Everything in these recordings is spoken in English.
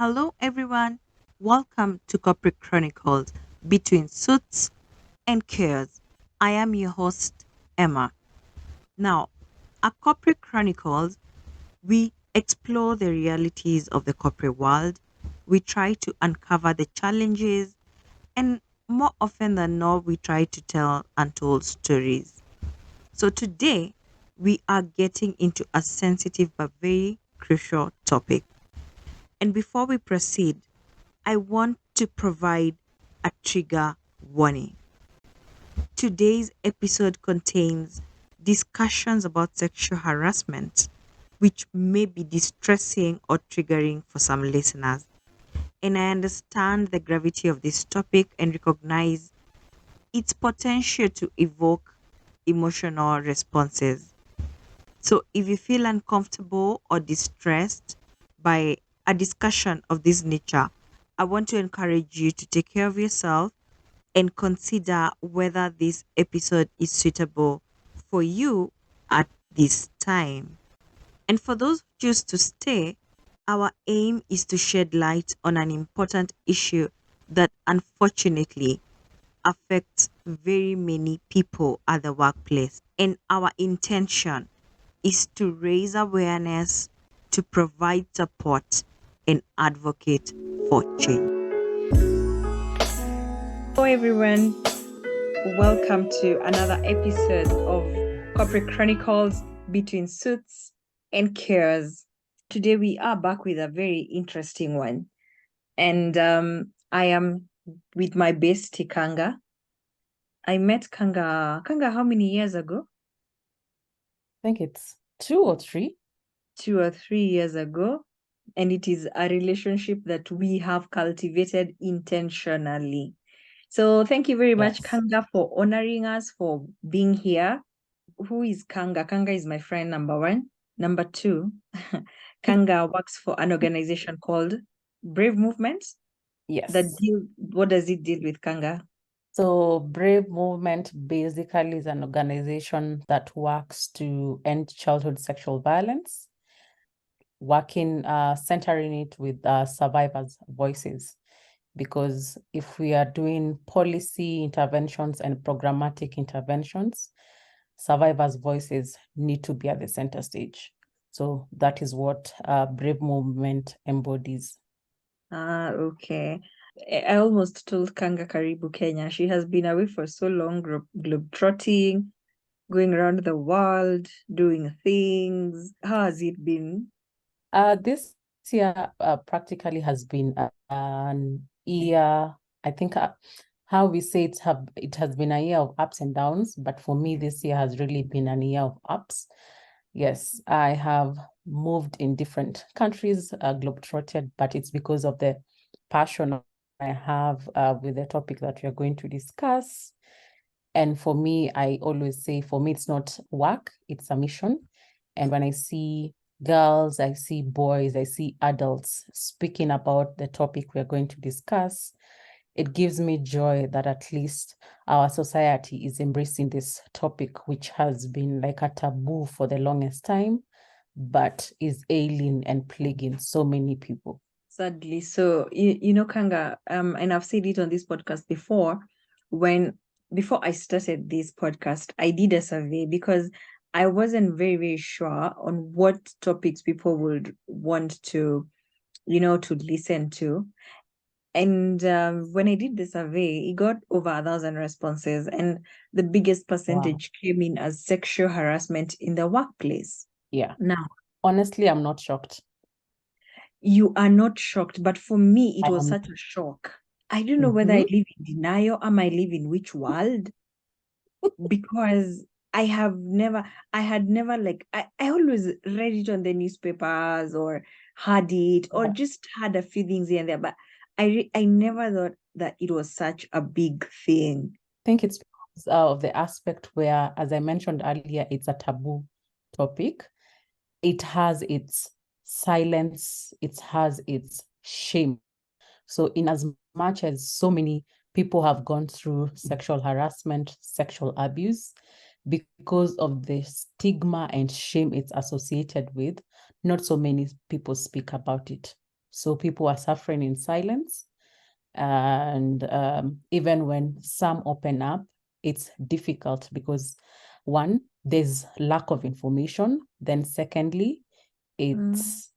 Hello, everyone. Welcome to Corporate Chronicles Between Suits and Cares. I am your host, Emma. Now, at Corporate Chronicles, we explore the realities of the corporate world. We try to uncover the challenges, and more often than not, we try to tell untold stories. So, today, we are getting into a sensitive but very crucial topic. And before we proceed, I want to provide a trigger warning. Today's episode contains discussions about sexual harassment, which may be distressing or triggering for some listeners. And I understand the gravity of this topic and recognize its potential to evoke emotional responses. So if you feel uncomfortable or distressed by a discussion of this nature, I want to encourage you to take care of yourself and consider whether this episode is suitable for you at this time. And for those who choose to stay, our aim is to shed light on an important issue that unfortunately affects very many people at the workplace. And our intention is to raise awareness, to provide support, and advocate for change. Hello, everyone. Welcome to another episode of Corporate Chronicles Between Suits and Cares. Today, we are back with a very interesting one. And I am with my bestie, Kanga. I met Kanga, how many years ago? I think it's 2 or 3. 2 or 3 years ago. And it is a relationship that we have cultivated intentionally. So thank you very much, Yes. Kanga, for honoring us, for being here. Who is Kanga? Kanga is my friend, number one. Number two, Kanga works for an organization called Brave Movement. Yes. What does it deal with, Kanga? So Brave Movement basically is an organization that works to end childhood sexual violence, centering it with survivors' voices. Because if we are doing policy interventions and programmatic interventions, survivors' voices need to be at the center stage. So that is what Brave Movement embodies. Okay. I almost told Kanga Karibu Kenya. She has been away for so long, globetrotting, going around the world, doing things. How has it been? This year practically has been an year. I think how we say it has been a year of ups and downs, but for me, this year has really been a year of ups. Yes, I have moved in different countries, globetrotted, but it's because of the passion I have with the topic that we are going to discuss. And for me, I always say, for me, it's not work, it's a mission. And when I see girls, I see boys, I see adults speaking about the topic we're going to discuss, it gives me joy that at least our society is embracing this topic, which has been like a taboo for the longest time, but is ailing and plaguing so many people. Sadly. So, Kanga, and I've said it on this podcast before, before I started this podcast, I did a survey because I wasn't very, very sure on what topics people would want to, to listen to. And when I did the survey, it got over 1,000 responses, and the biggest percentage came in as sexual harassment in the workplace. Yeah. Now, honestly, I'm not shocked. You are not shocked, but for me, it was such a shock. I don't know whether I live in denial. Am I live in which world? Because I had never I always read it on the newspapers or heard it or just had a few things here and there, but I never thought that it was such a big thing. I think it's because of the aspect where, as I mentioned earlier, it's a taboo topic. It has its silence, it has its shame. So in as much as so many people have gone through sexual harassment, sexual abuse, because of the stigma and shame it's associated with, not so many people speak about it. So people are suffering in silence. And even when some open up, it's difficult because one, there's lack of information. Then secondly, it's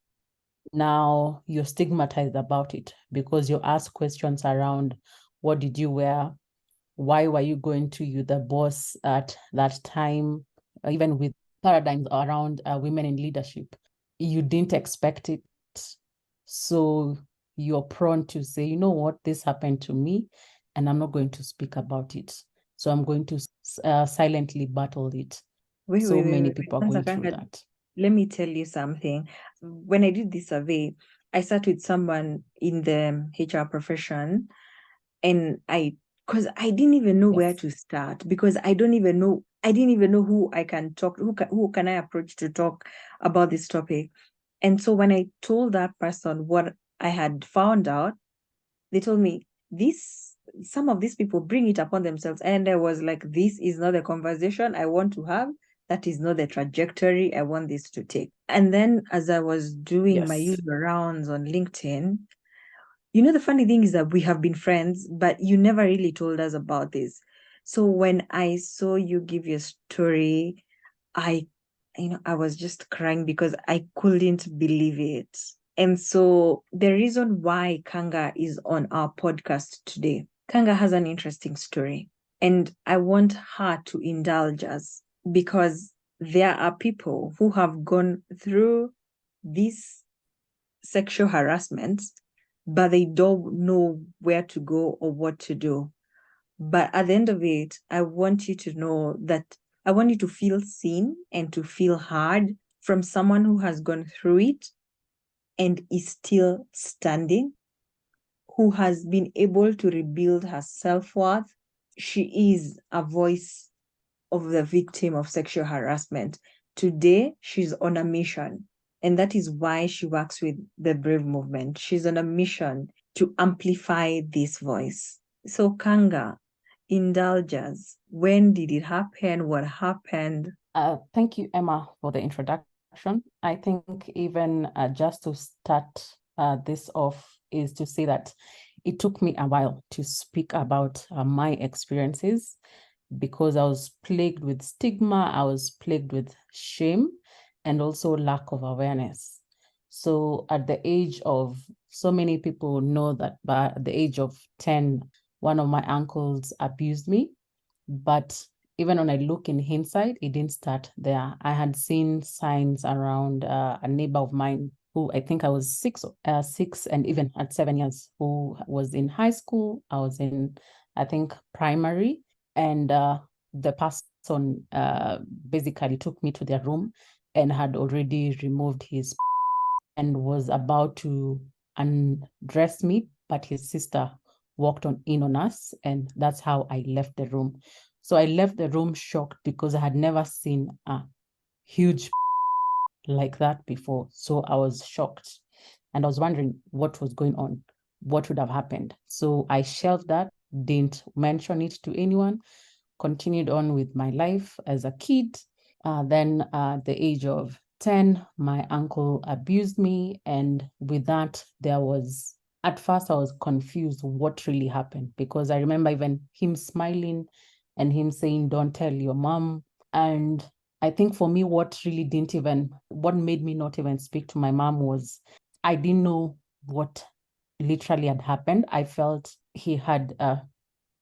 now you're stigmatized about it because you ask questions around what did you wear? Why were you going to you, the boss at that time? Even with paradigms around women in leadership, you didn't expect it. So you're prone to say, you know what, this happened to me and I'm not going to speak about it. So I'm going to silently battle it. So many people are going through that. Let me tell you something. When I did this survey, I sat with someone in the HR profession, and because I didn't even know where to start, because I didn't even know who I can talk, who can I approach to talk about this topic. And so when I told that person what I had found out, they told me some of these people bring it upon themselves. And I was like, this is not the conversation I want to have. That is not the trajectory I want this to take. And then as I was doing my usual rounds on LinkedIn, the funny thing is that we have been friends, but you never really told us about this. So when I saw you give your story, I was just crying because I couldn't believe it. And so the reason why Kanga is on our podcast today, Kanga has an interesting story, and I want her to indulge us because there are people who have gone through this sexual harassment, but they don't know where to go or what to do. But at the end of it, I want you to know that I want you to feel seen and to feel heard from someone who has gone through it and is still standing, who has been able to rebuild her self-worth. She is a voice of the victim of sexual harassment. Today, she's on a mission, and that is why she works with the Brave Movement. She's on a mission to amplify this voice. So, Kanga, indulge us. When did it happen? What happened? Thank you, Emma, for the introduction. I think even just to start this off is to say that it took me a while to speak about my experiences because I was plagued with stigma, I was plagued with shame, and also lack of awareness. So at the age of, so many people know that by the age of 10, one of my uncles abused me. But even when I look in hindsight, it didn't start there. I had seen signs around a neighbor of mine who I think I was six, and even at 7 years, who was in high school. I was in, I think, primary. And the person basically took me to their room and had already removed his and was about to undress me, but his sister walked in on us, and that's how I left the room. So I left the room shocked because I had never seen a huge like that before. So I was shocked and I was wondering what was going on, what would have happened. So I shelved that, didn't mention it to anyone, continued on with my life as a kid. Then at the age of 10, my uncle abused me. And with that, at first I was confused what really happened, because I remember even him smiling and him saying, don't tell your mom. And I think for me, what made me not even speak to my mom was I didn't know what literally had happened. I felt he had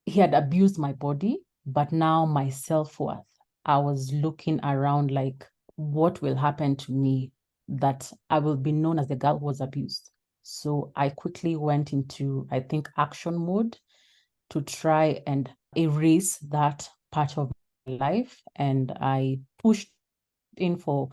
abused my body, but now my self-worth, I was looking around like, what will happen to me that I will be known as the girl who was abused? So I quickly went into, I think, action mode to try and erase that part of my life. And I pushed in for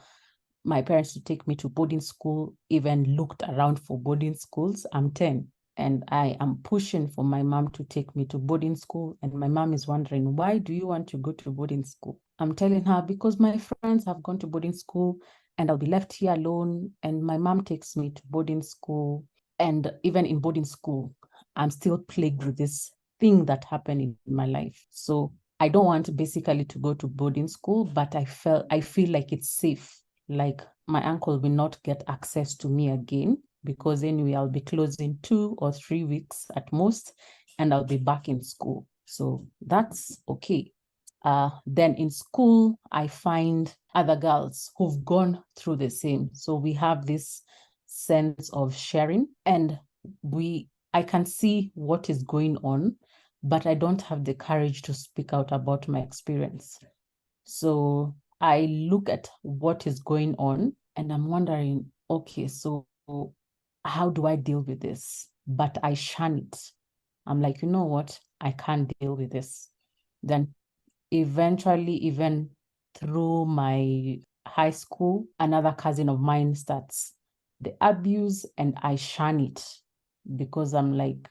my parents to take me to boarding school, even looked around for boarding schools. I'm 10 and I am pushing for my mom to take me to boarding school. And my mom is wondering, why do you want to go to boarding school? I'm telling her, because my friends have gone to boarding school and I'll be left here alone. And my mom takes me to boarding school. And even in boarding school, I'm still plagued with this thing that happened in my life. So I don't want basically to go to boarding school, but I feel like it's safe. Like my uncle will not get access to me again. because anyway, I'll be closing 2 or 3 weeks at most, and I'll be back in school. So that's okay. Then in school, I find other girls who've gone through the same. So we have this sense of sharing, and I can see what is going on, but I don't have the courage to speak out about my experience. So I look at what is going on and I'm wondering, okay, so how do I deal with this? But I shun it. I'm like, you know what? I can't deal with this. Then eventually, even through my high school, another cousin of mine starts the abuse and I shun it because I'm like,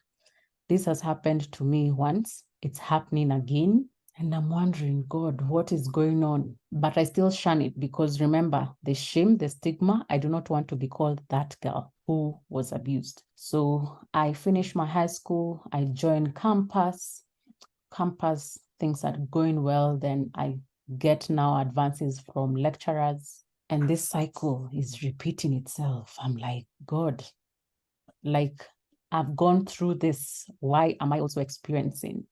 this has happened to me once, it's happening again. And I'm wondering, God, what is going on? But I still shun it because remember, the shame, the stigma, I do not want to be called that girl who was abused. So I finished my high school, I joined campus, things are going well. Then I get now advances from lecturers. And this cycle is repeating itself. I'm like, God, like I've gone through this. Why am I also experiencing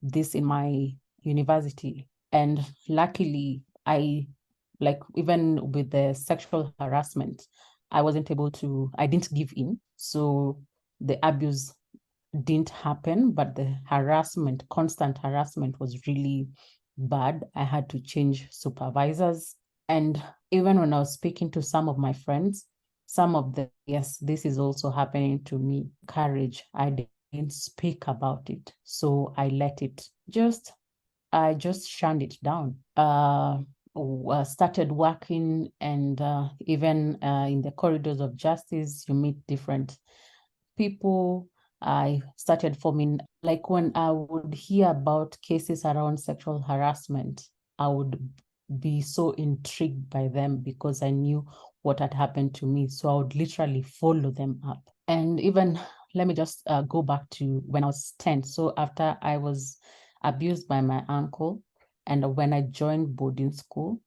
this in my university? And luckily, like even with the sexual harassment, I didn't give in. So the abuse didn't happen, but the constant harassment was really bad. I had to change supervisors. And even when I was speaking to some of my friends, some of them, yes, this is also happening to me. Courage, I didn't speak about it. So I let it I just shunned it down. Started working, and even in the corridors of justice, you meet different people. I started forming, like when I would hear about cases around sexual harassment, I would be so intrigued by them because I knew what had happened to me. So I would literally follow them up. And even, let me just go back to when I was 10. So after I was abused by my uncle, and when I joined boarding school,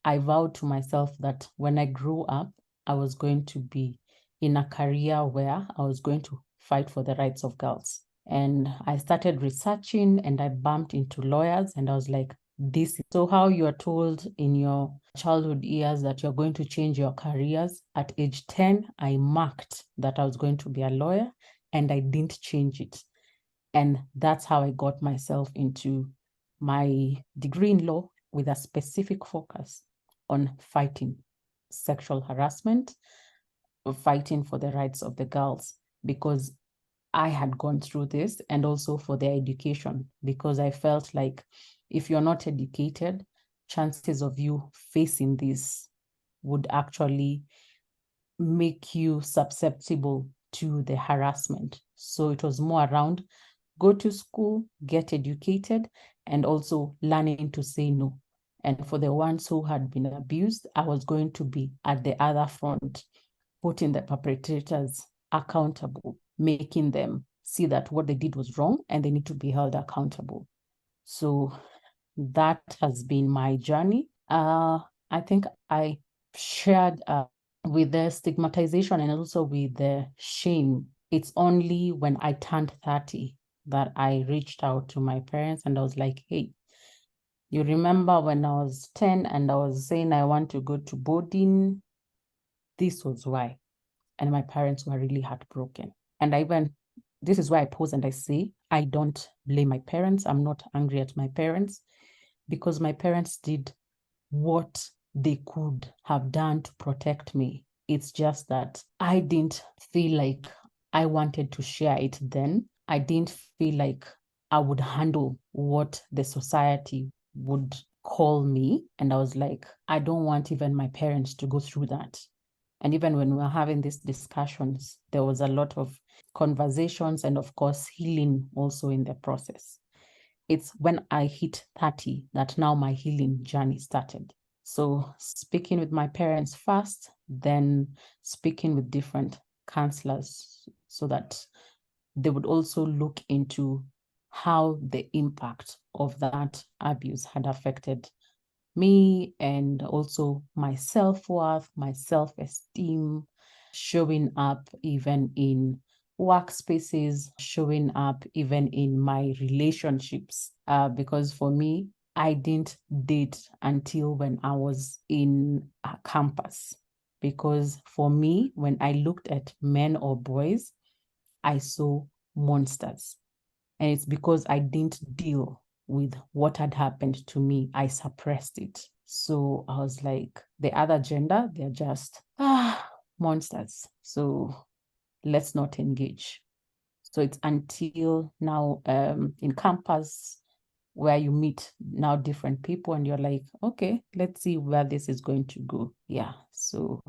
I vowed to myself that when I grew up, I was going to be in a career where I was going to fight for the rights of girls. And I started researching and I bumped into lawyers, and I was like, this is so how you are told in your childhood years that you're going to change your careers. At age 10, I marked that I was going to be a lawyer and I didn't change it. And that's how I got myself into my degree in law with a specific focus on fighting sexual harassment, fighting for the rights of the girls, because I had gone through this, and also for their education, because I felt like if you're not educated, chances of you facing this would actually make you susceptible to the harassment. So it was more around go to school, get educated, and also learning to say no. And for the ones who had been abused, I was going to be at the other front, putting the perpetrators accountable, making them see that what they did was wrong and they need to be held accountable. So that has been my journey. I think I shared with the stigmatization and also with the shame. It's only when I turned 30 that I reached out to my parents and I was like, hey, you remember when I was 10 and I was saying I want to go to boarding? This was why. And my parents were really heartbroken. And this is why I pause and I say, I don't blame my parents. I'm not angry at my parents because my parents did what they could have done to protect me. It's just that I didn't feel like I wanted to share it then. I didn't feel like I would handle what the society would call me. And I was like, I don't want even my parents to go through that. And even when we were having these discussions, there was a lot of conversations and, of course, healing also in the process. It's when I hit 30 that now my healing journey started. So speaking with my parents first, then speaking with different counselors so that they would also look into how the impact of that abuse had affected me and also my self-worth, my self-esteem, showing up even in workspaces, showing up even in my relationships. Because for me, I didn't date until when I was in a campus. Because for me, when I looked at men or boys, I saw monsters. And it's because I didn't deal with what had happened to me. I suppressed it. So I was like, the other gender, they're just monsters. So let's not engage. So it's until now in campus where you meet now different people and you're like, okay, let's see where this is going to go. Yeah. So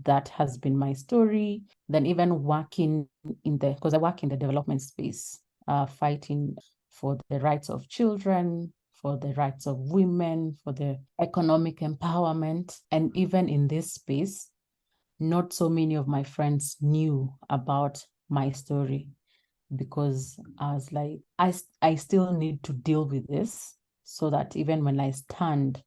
that has been my story. Then even working because I work in the development space, fighting for the rights of children, for the rights of women, for the economic empowerment. And even in this space, not so many of my friends knew about my story because I was like, I still need to deal with this so that even when I stand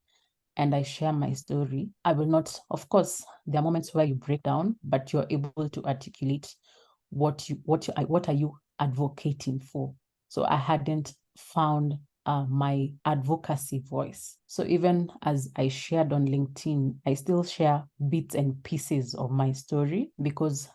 and I share my story, I will not, of course, there are moments where you break down, but you're able to articulate what are you advocating for. So I hadn't found my advocacy voice. So even as I shared on LinkedIn, I still share bits and pieces of my story because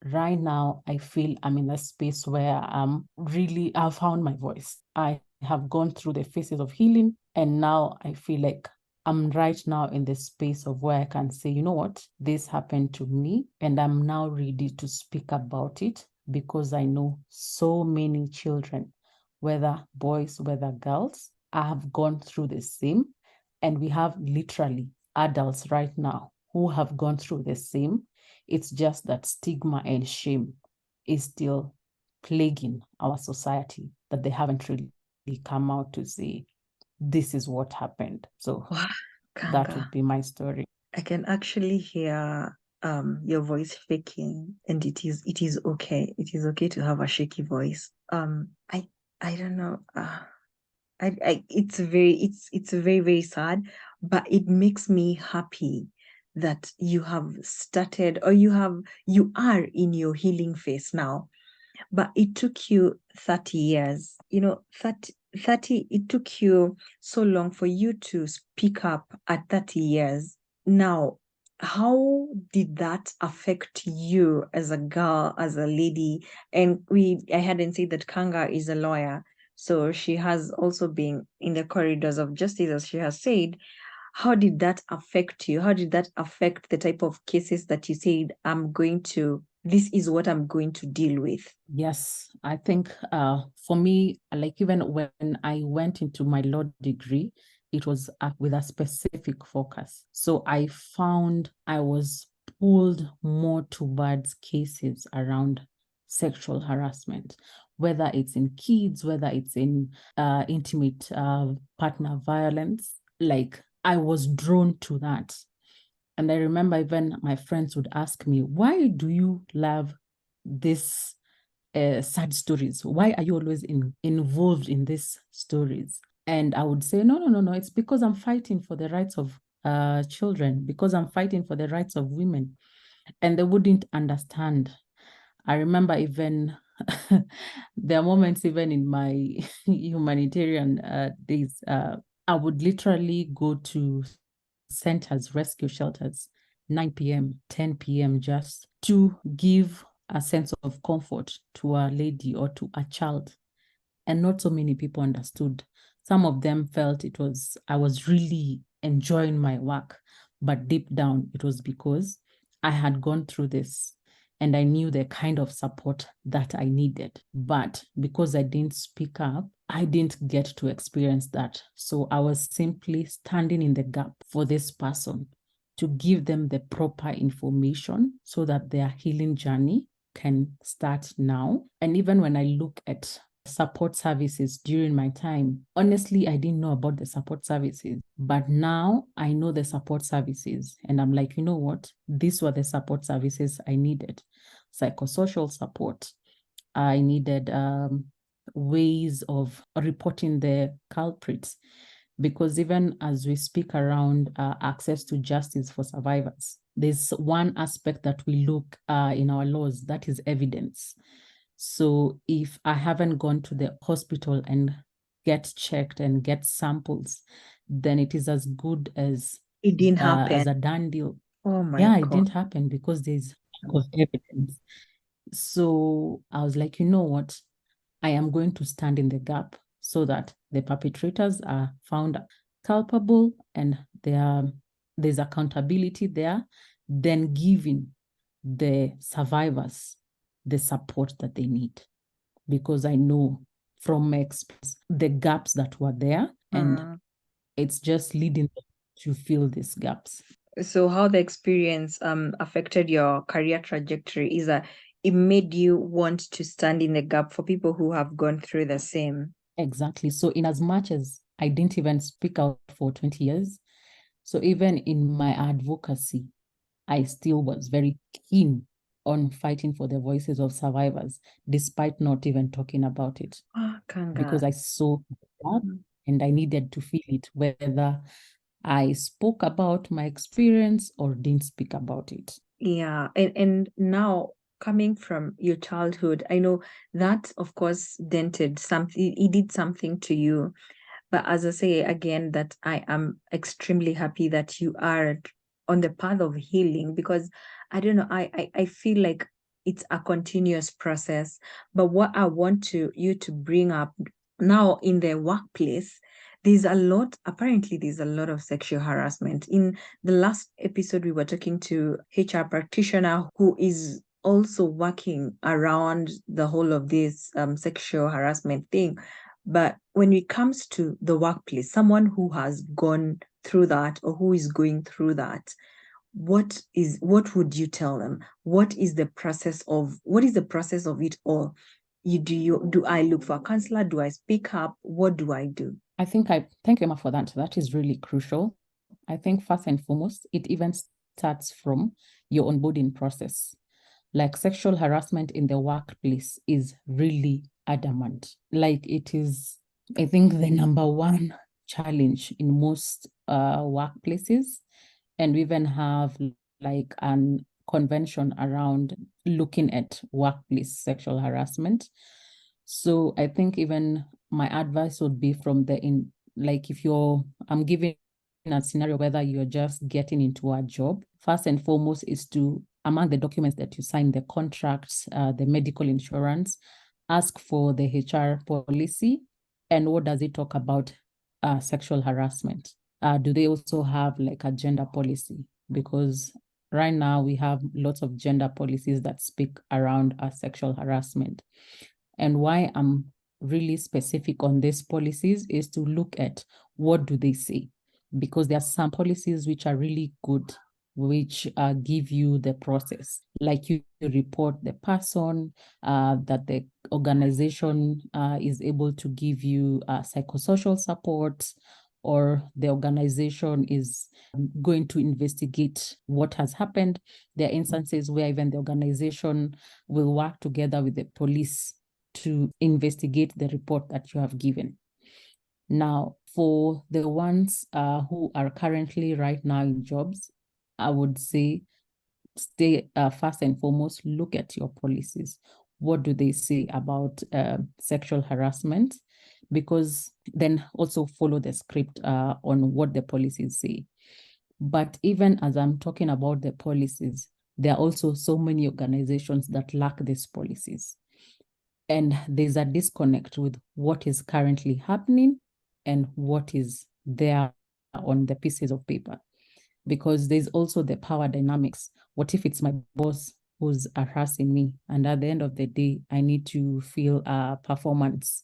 right now I feel I'm in a space where I've found my voice. I have gone through the phases of healing, and now I feel like I'm right now in the space of where I can say, you know what, this happened to me, and I'm now ready to speak about it because I know so many children, whether boys, whether girls, have gone through the same. And we have literally adults right now who have gone through the same. It's just that stigma and shame is still plaguing our society, that they haven't really come out to say, this is what happened. So Wow, that Kanga, would be my story. I can actually hear your voice shaking, and it is okay. It is okay to have a shaky voice. I don't know. It's very, very sad, but it makes me happy that you have started, or you are in your healing phase now. But it took you 30 years, 30, it took you so long for you to speak up at 30 years. Now, how did that affect you as a girl, as a lady? And I hadn't said that Kanga is a lawyer, so she has also been in the corridors of justice, as she has said. How did that affect you? How did that affect the type of cases that you said, this is what I'm going to deal with? Yes, I think for me, like even when I went into my law degree, it was with a specific focus. So I found I was pulled more towards cases around sexual harassment, whether it's in kids, whether it's in intimate partner violence. Like I was drawn to that. And I remember even my friends would ask me, why do you love this sad stories? Why are you always involved in these stories? And I would say, no, no, no, no. It's because I'm fighting for the rights of children, because I'm fighting for the rights of women. And they wouldn't understand. I remember even there are moments even in my humanitarian days, I would literally go to centers, rescue shelters, 9 p.m., 10 p.m., just to give a sense of comfort to a lady or to a child. And not so many people understood. Some of them felt I was really enjoying my work, but deep down, it was because I had gone through this and I knew the kind of support that I needed. But because I didn't speak up, I didn't get to experience that. So I was simply standing in the gap for this person to give them the proper information so that their healing journey can start now. And even when I look at support services during my time, honestly, I didn't know about the support services, but now I know the support services. And I'm like, you know what? These were the support services I needed. Psychosocial support. I needed ways of reporting the culprits. because even as we speak around access to justice for survivors, there's one aspect that we look in our laws, that is evidence. So if I haven't gone to the hospital and get checked and get samples, then it is as good as It didn't happen. as a done deal. Oh my Yeah, it God. didn't happen because there's lack of evidence. So I was like, you know what? I am going to stand in the gap so that the perpetrators are found culpable and there's accountability there, then giving the survivors the support that they need. Because I know from my experience the gaps that were there, and it's just leading them to fill these gaps. So how the experience affected your career trajectory is that it made you want to stand in the gap for people who have gone through the same. Exactly. So in as much as I didn't even speak out for 20 years, so even in my advocacy, I still was very keen on fighting for the voices of survivors, despite not even talking about it. Kanga. Because I saw that and I needed to feel it, whether I spoke about my experience or didn't speak about it. Yeah. And now coming from your childhood, I know that of course dented something, it did something to you. But as I say again, that I am extremely happy that you are on the path of healing, because I don't know, I feel like it's a continuous process. But what I want you to bring up now in the workplace, apparently there's a lot of sexual harassment. In the last episode, we were talking to HR practitioner who is also working around the whole of this sexual harassment thing. But when it comes to the workplace, someone who has gone through that or who is going through that, what would you tell them? What is the process of it all? Do I look for a counselor? Do I speak up? What do I do? Thank you, Emma, for that. That is really crucial. I think first and foremost, it even starts from your onboarding process. Like sexual harassment in the workplace is really adamant. Like it is, I think, the number one challenge in most workplaces. And we even have like an convention around looking at workplace sexual harassment. So I think even my advice would be from like if I'm giving a scenario whether you're just getting into a job, first and foremost is to, among the documents that you sign, the contracts, the medical insurance, ask for the HR policy and what does it talk about sexual harassment. Do they also have like a gender policy? Because right now we have lots of gender policies that speak around sexual harassment. And why I'm really specific on these policies is to look at what do they say, because there are some policies which are really good, which give you the process, like you report the person, that the organization is able to give you psychosocial support, or the organization is going to investigate what has happened. There are instances where even the organization will work together with the police to investigate the report that you have given. Now, for the ones who are currently right now in jobs, I would say stay first and foremost, look at your policies. What do they say about sexual harassment? Because then also follow the script on what the policies say. But even as I'm talking about the policies, there are also so many organizations that lack these policies. And there's a disconnect with what is currently happening and what is there on the pieces of paper. Because there's also the power dynamics. What if it's my boss who's harassing me? And at the end of the day, I need to feel a performance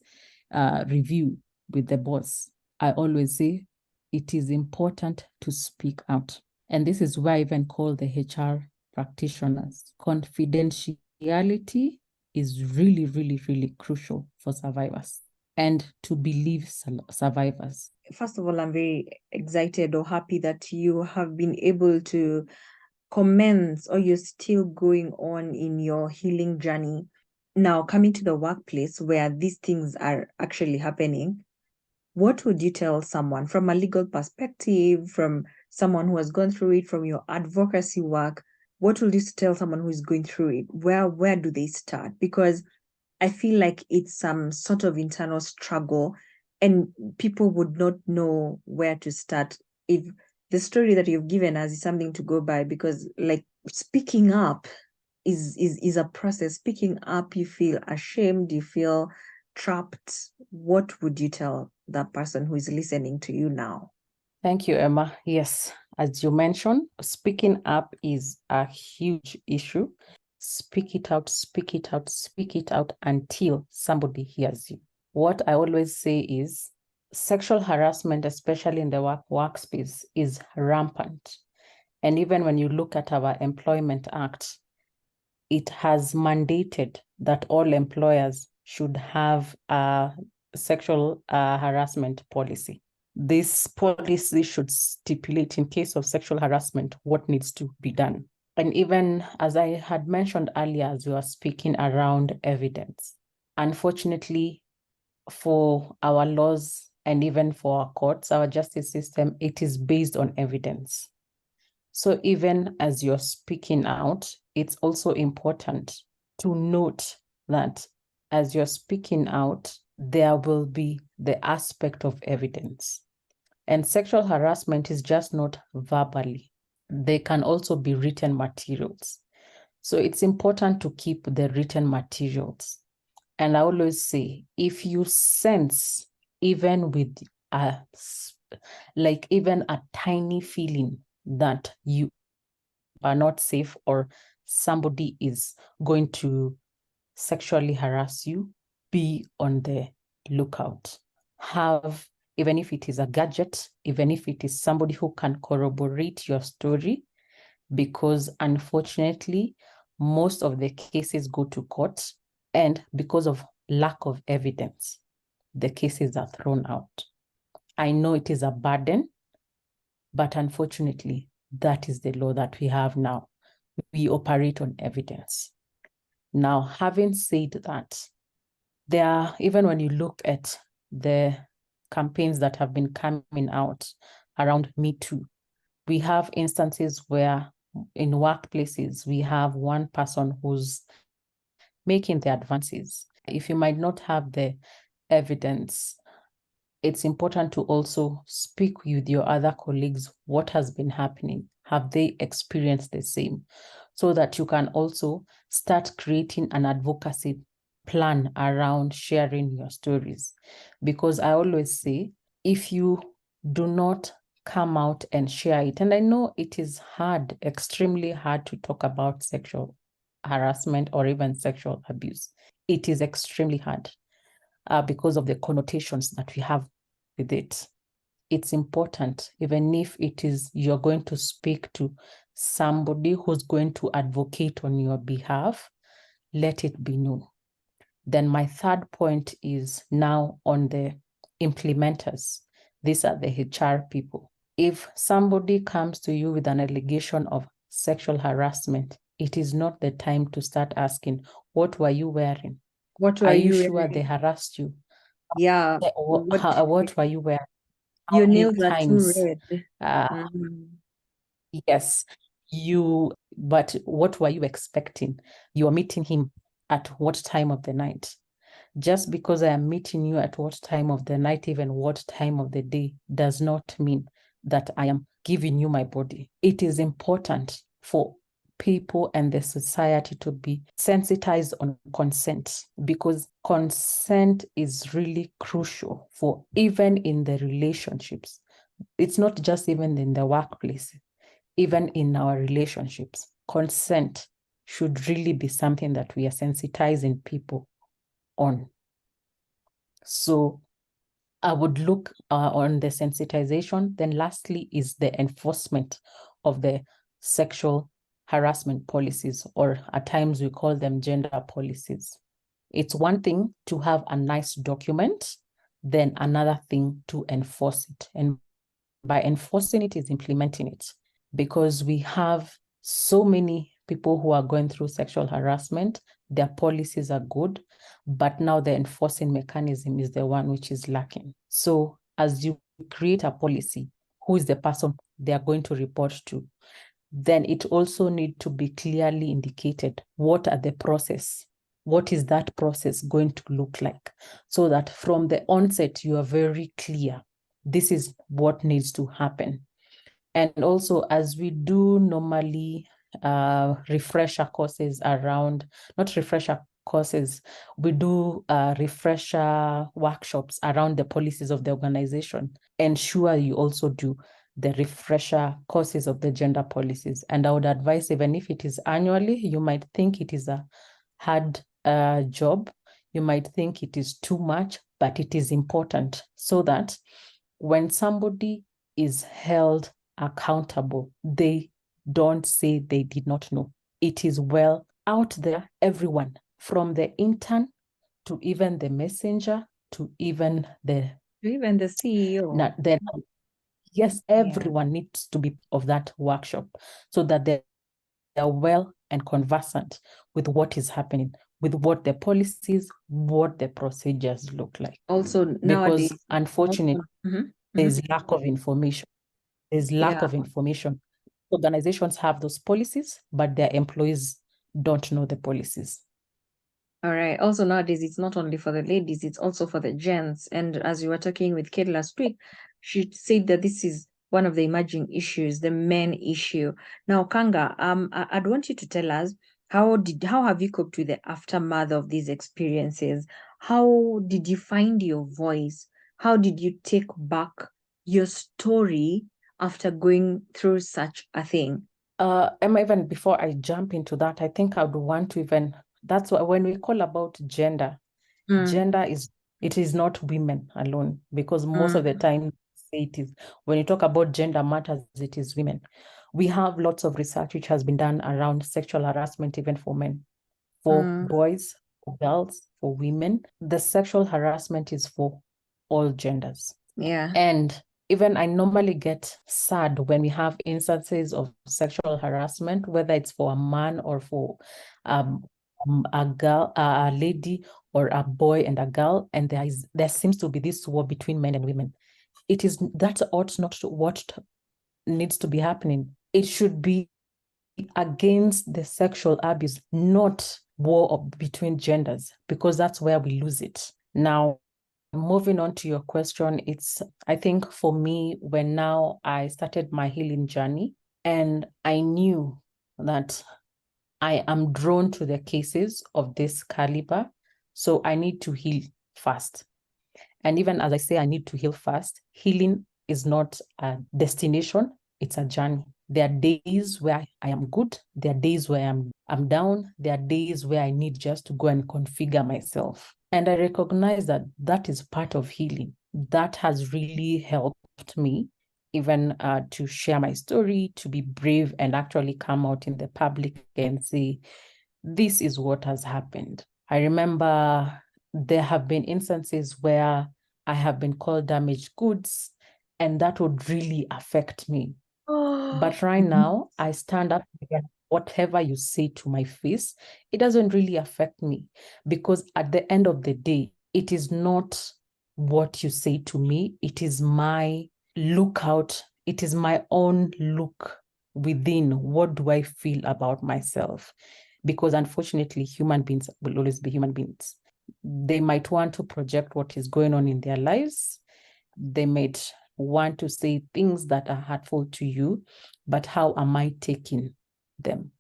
review with the boss. I always say it is important to speak out. And this is why I even call the HR practitioners. Confidentiality is really, really, really crucial for survivors, and to believe survivors. First of all, I'm very excited or happy that you have been able to commence, or you're still going on in your healing journey. Now, coming to the workplace where these things are actually happening, what would you tell someone from a legal perspective, from someone who has gone through it, from your advocacy work? What would you tell someone who is going through it? Where do they start? Because I feel like it's some sort of internal struggle and people would not know where to start if the story that you've given us is something to go by, because like speaking up is a process. Speaking up, you feel ashamed, you feel trapped. What would you tell that person who is listening to you now? Thank you, Emma. Yes, as you mentioned, speaking up is a huge issue. Speak it out, speak it out, speak it out until somebody hears you. What I always say is sexual harassment, especially in the workspace, is rampant. And even when you look at our Employment Act, it has mandated that all employers should have a sexual harassment policy. This policy should stipulate, in case of sexual harassment, what needs to be done. And even as I had mentioned earlier, as we were speaking around evidence, unfortunately, for our laws and even for our courts, our justice system, it is based on evidence. So even as you're speaking out, it's also important to note that as you're speaking out, there will be the aspect of evidence. And sexual harassment is just not verbally. They can also be written materials. So it's important to keep the written materials. And I always say, if you sense, even with even a tiny feeling that you are not safe or somebody is going to sexually harass you, be on the lookout. Have, even if it is a gadget, even if it is somebody who can corroborate your story, because unfortunately, most of the cases go to court, and because of lack of evidence, the cases are thrown out. I know it is a burden, but unfortunately, that is the law that we have now. We operate on evidence. Now, having said that, there are, even when you look at the campaigns that have been coming out around Me Too, we have instances where in workplaces, we have one person who's making the advances. If you might not have the evidence, it's important to also speak with your other colleagues. What has been happening? Have they experienced the same? So that you can also start creating an advocacy plan around sharing your stories. Because I always say, if you do not come out and share it, and I know it is hard, extremely hard to talk about sexual harassment or even sexual abuse. It is extremely hard. Because of the connotations that we have with it. It's important, even if it is you're going to speak to somebody who's going to advocate on your behalf, let it be known. Then my third point is now on the implementers. These are the HR people. If somebody comes to you with an allegation of sexual harassment, it is not the time to start asking, what were you wearing? What were Are you you sure wearing? they harassed you? Yeah. What were you wearing? How Your many nails are too times? red. Uh, Mhm. yes, but what were you expecting? You are meeting him at what time of the night? Just because I am meeting you at what time of the night, even what time of the day, does not mean that I am giving you my body. It is important for people and the society to be sensitized on consent, because consent is really crucial for even in the relationships. It's not just even in the workplace, even in our relationships. Consent should really be something that we are sensitizing people on. So I would look on the sensitization. Then lastly is the enforcement of the sexual harassment policies, or at times we call them gender policies. It's one thing to have a nice document, then another thing to enforce it. And by enforcing it is implementing it, because we have so many people who are going through sexual harassment. Their policies are good, but now the enforcing mechanism is the one which is lacking. So as you create a policy, who is the person they are going to report to, then it also needs to be clearly indicated what are the process, what is that process going to look like, so that from the onset you are very clear, this is what needs to happen. And also, as we do normally refresher courses around, not refresher courses, we do refresher workshops around the policies of the organization. Ensure you also do the refresher courses of the gender policies. And I would advise, even if it is annually, you might think it is a hard job, you might think it is too much, but it is important, so that when somebody is held accountable, they don't say they did not know. It is well out there, everyone, from the intern to even the messenger to even the CEO. Yes, everyone needs to be of that workshop, so that they are well and conversant with what is happening, with what the policies, what the procedures look like. Also, Because nowadays, unfortunately, there's lack of information. There's lack Yeah. of information. Organizations have those policies, but their employees don't know the policies. All right. Also, nowadays, it's not only for the ladies, it's also for the gents. And as you were talking with Kate last week, she said that this is one of the emerging issues, the men issue. Now, Kanga, I'd want you to tell us, how have you coped with the aftermath of these experiences? How did you find your voice? How did you take back your story after going through such a thing? Emma, even before I jump into that, I think I would want to even, that's why when we call about gender, gender it is not women alone, because most of the time it is, when you talk about gender matters, it is women. We have lots of research which has been done around sexual harassment, even for men, for boys, for girls, for women. The sexual harassment is for all genders. Yeah. And even I normally get sad when we have instances of sexual harassment, whether it's for a man or for a girl, a lady, or a boy and a girl, and there seems to be this war between men and women. That ought not to what needs to be happening. It should be against the sexual abuse, not war between genders, because that's where we lose it. Now, moving on to your question, I think for me, when now I started my healing journey, and I knew that I am drawn to the cases of this caliber, so I need to heal fast. And even as I say, I need to heal fast, healing is not a destination, it's a journey. There are days where I am good, there are days where I'm down, there are days where I need just to go and configure myself. And I recognize that that is part of healing. That has really helped me even to share my story, to be brave and actually come out in the public and say, this is what has happened. I remember there have been instances where I have been called damaged goods, and that would really affect me. But right now, I stand up again. Whatever you say to my face, it doesn't really affect me, because at the end of the day, it is not what you say to me. It is my lookout. It is my own look within. What do I feel about myself? Because unfortunately, human beings will always be human beings. They might want to project what is going on in their lives. They might want to say things that are hurtful to you, but how am I taking them?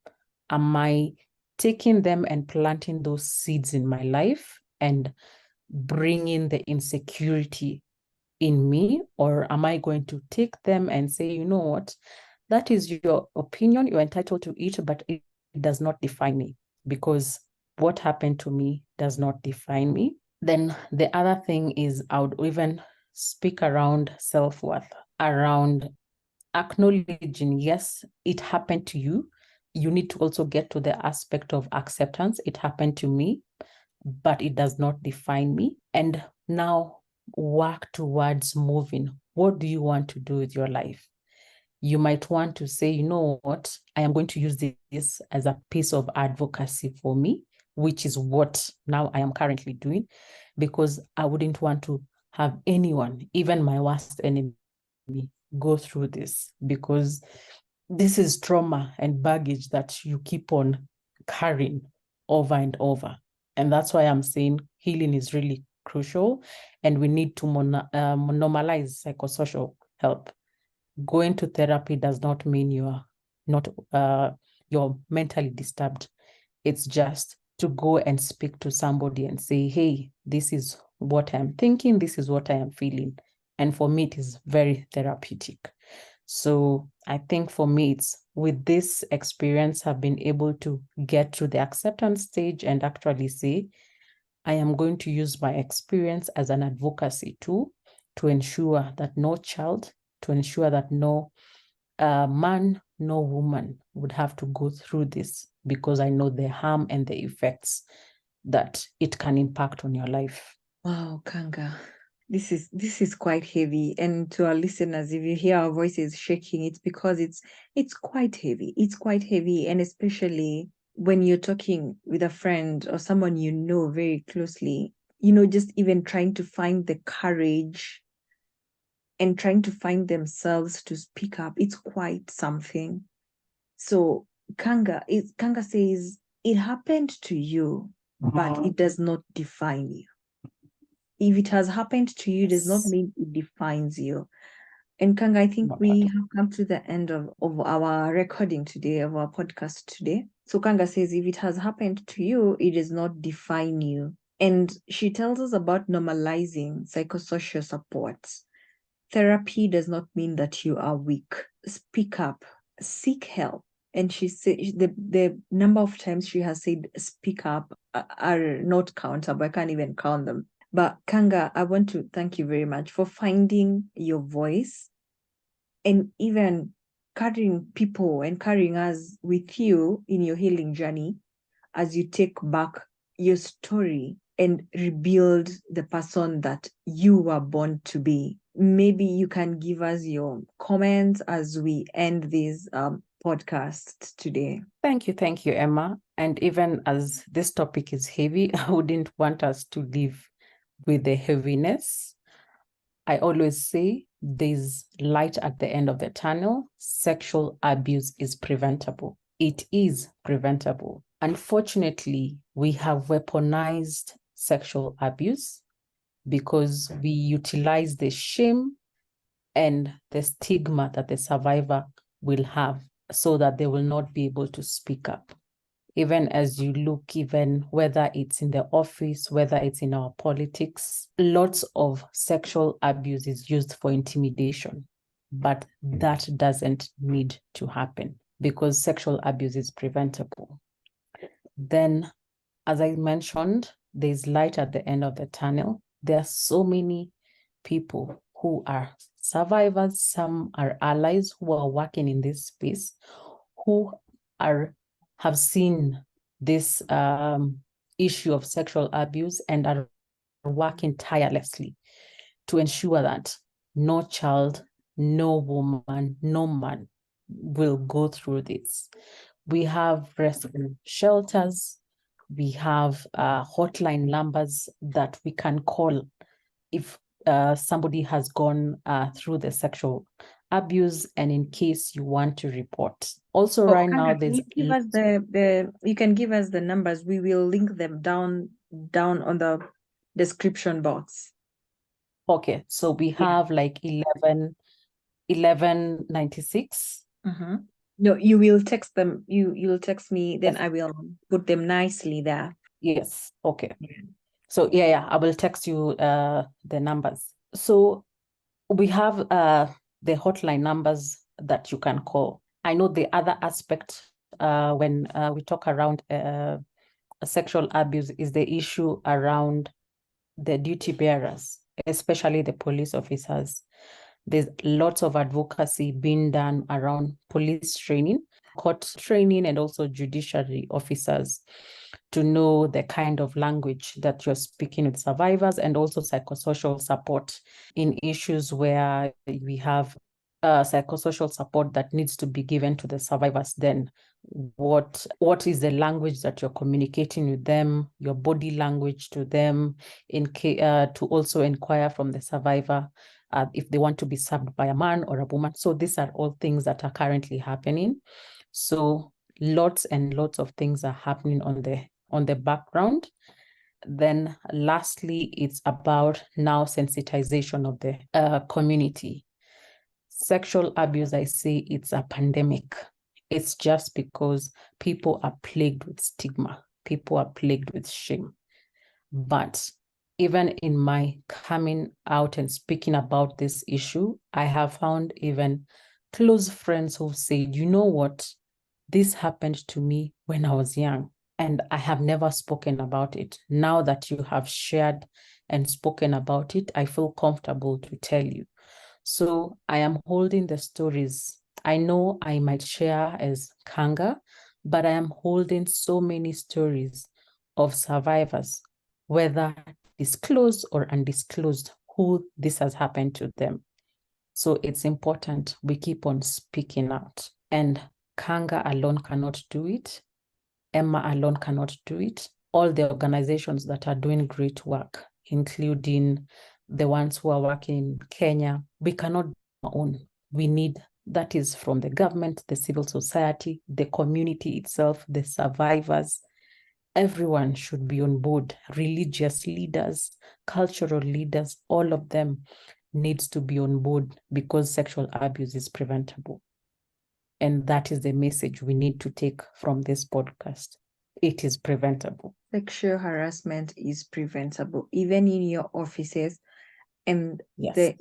Am I taking them and planting those seeds in my life and bringing the insecurity in me? Or am I going to take them and say, you know what, that is your opinion, you're entitled to it, but it does not define me, because what happened to me does not define me. Then the other thing is, I would even speak around self-worth, around acknowledging, yes, it happened to you. You need to also get to the aspect of acceptance. It happened to me, but it does not define me. And now work towards moving. What do you want to do with your life? You might want to say, you know what, I am going to use this as a piece of advocacy for me, which is what now I am currently doing, because I wouldn't want to have anyone, even my worst enemy, go through this, because this is trauma and baggage that you keep on carrying over and over. And that's why I'm saying healing is really crucial, and we need to normalize psychosocial help. Going to therapy does not mean you're mentally disturbed. It's just to go and speak to somebody and say, hey, this is what I'm thinking, this is what I am feeling. And for me, it is very therapeutic. So I think for me, it's with this experience, I've been able to get to the acceptance stage and actually say, I am going to use my experience as an advocacy tool to ensure that no child, to ensure that no man, no woman would have to go through this, because I know the harm and the effects that it can impact on your life. Wow, Kanga, this is quite heavy. And to our listeners, if you hear our voices shaking, it's because it's quite heavy. It's quite heavy, and especially when you're talking with a friend or someone you know very closely, just even trying to find the courage and trying to find themselves to speak up, it's quite something. So Kanga says it happened to you, but it does not define you. If it has happened to you, does not mean it defines you. And Kanga, I think we have come to the end of our recording today, of our podcast today. So Kanga says, if it has happened to you, it does not define you. And she tells us about normalizing psychosocial support. Therapy does not mean that you are weak. Speak up, seek help. And she said the number of times she has said speak up are not countable. I can't even count them. But Kanga, I want to thank you very much for finding your voice and even carrying people and carrying us with you in your healing journey as you take back your story and rebuild the person that you were born to be. Maybe you can give us your comments as we end this podcast today. Thank you, Emma. And even as this topic is heavy, I wouldn't want us to live with the heaviness. I always say there's light at the end of the tunnel. Sexual abuse is preventable. It is preventable. Unfortunately, we have weaponized sexual abuse because we utilize the shame and the stigma that the survivor will have so that they will not be able to speak up. Even as you look, even whether it's in the office, whether it's in our politics, lots of sexual abuse is used for intimidation, but that doesn't need to happen because sexual abuse is preventable. Then, as I mentioned, there's light at the end of the tunnel. There are so many people who are survivors, some are allies who are working in this space, who have seen this issue of sexual abuse and are working tirelessly to ensure that no child, no woman, no man will go through this. We have rescue shelters, we have hotline numbers that we can call if somebody has gone through the sexual abuse, and in case you want to report. Also, right Kanga, now, there's you can give us the numbers. We will link them down on the description box. Okay, so we have like 1196. No, you will text them. You'll text me, then I will put them nicely there. Yes, okay. So yeah, I will text you the numbers. So we have the hotline numbers that you can call. I know the other aspect when we talk around sexual abuse is the issue around the duty bearers, especially the police officers. There's lots of advocacy being done around police training, court training, and also judiciary officers to know the kind of language that you're speaking with survivors, and also psychosocial support in issues where we have psychosocial support that needs to be given to the survivors, then what is the language that you're communicating with them, your body language to them, to also inquire from the survivor if they want to be served by a man or a woman. So these are all things that are currently happening. So lots and lots of things are happening on the background. Then lastly, it's about now sensitization of the community. Sexual abuse, I say it's a pandemic. It's just because people are plagued with stigma. People are plagued with shame. But even in my coming out and speaking about this issue, I have found even close friends who've said, you know what, this happened to me when I was young, and I have never spoken about it. Now that you have shared and spoken about it, I feel comfortable to tell you. So I am holding the stories. I know I might share as Kanga, but I am holding so many stories of survivors, whether disclosed or undisclosed, who this has happened to them. So it's important we keep on speaking out. And Kanga alone cannot do it. Emma alone cannot do it. All the organizations that are doing great work, including the ones who are working in Kenya, we cannot do our own. We need, that is from the government, the civil society, the community itself, the survivors. Everyone should be on board. Religious leaders, cultural leaders, all of them needs to be on board, because sexual abuse is preventable. And that is the message we need to take from this podcast. It is preventable. Sexual harassment is preventable, even in your offices. And Yes. the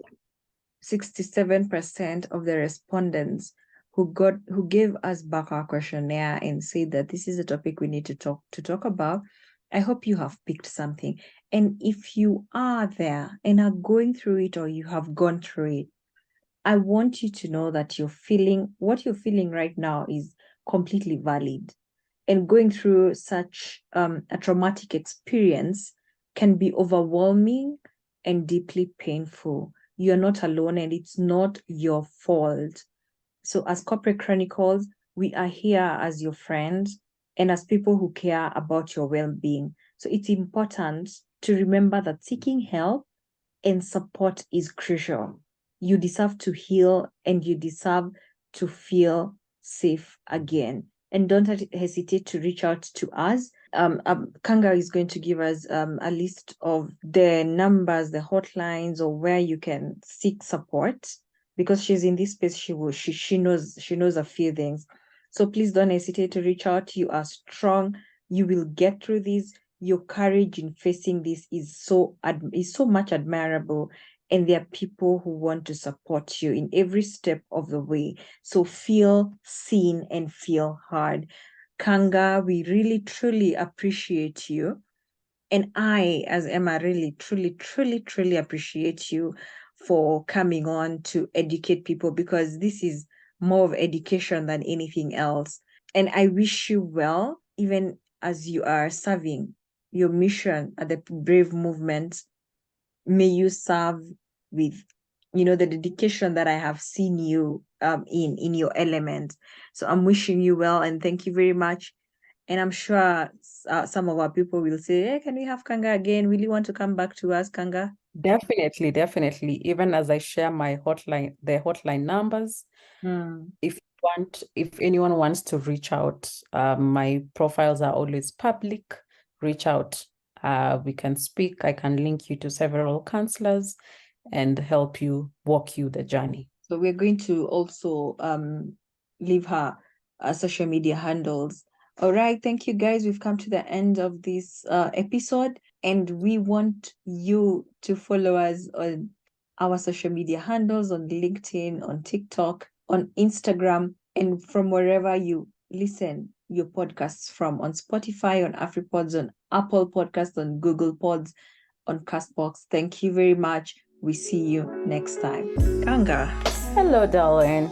67% of the respondents who gave us back our questionnaire and said that this is a topic we need to talk about, I hope you have picked something. And if you are there and are going through it, or you have gone through it, I want you to know that what you're feeling right now is completely valid. And going through such a traumatic experience can be overwhelming and deeply painful. You're not alone, and it's not your fault. So as Corporate Chronicles, we are here as your friends and as people who care about your well-being. So it's important to remember that seeking help and support is crucial. You deserve to heal, and you deserve to feel safe again. And don't hesitate to reach out to us. Kanga is going to give us a list of the numbers, the hotlines, or where you can seek support, because she's in this space. She knows a few things. So please don't hesitate to reach out. You are strong. You will get through this. Your courage in facing this is so much admirable, and there are people who want to support you in every step of the way. So feel seen and feel heard. Kanga, we really truly appreciate you. And I, as Emma, really truly appreciate you for coming on to educate people, because this is more of education than anything else. And I wish you well, even as you are serving your mission at the Brave Movement. May you serve with, the dedication that I have seen you in your element. So I'm wishing you well, and thank you very much. And I'm sure some of our people will say, hey, can we have Kanga again? Will you want to come back to us, Kanga? Definitely. Even as I share my hotline, the hotline numbers, if anyone wants to reach out, my profiles are always public. Reach out. We can speak. I can link you to several counselors and help you walk you the journey. So we're going to also leave her social media handles. All right, thank you guys. We've come to the end of this episode, and we want you to follow us on our social media handles, on LinkedIn, on TikTok, on Instagram, and from wherever you listen your podcasts from, on Spotify, on AfriPods, on Apple Podcasts, on Google Pods, on Castbox. Thank you very much. We see you next time. Kanga. Hello, darling.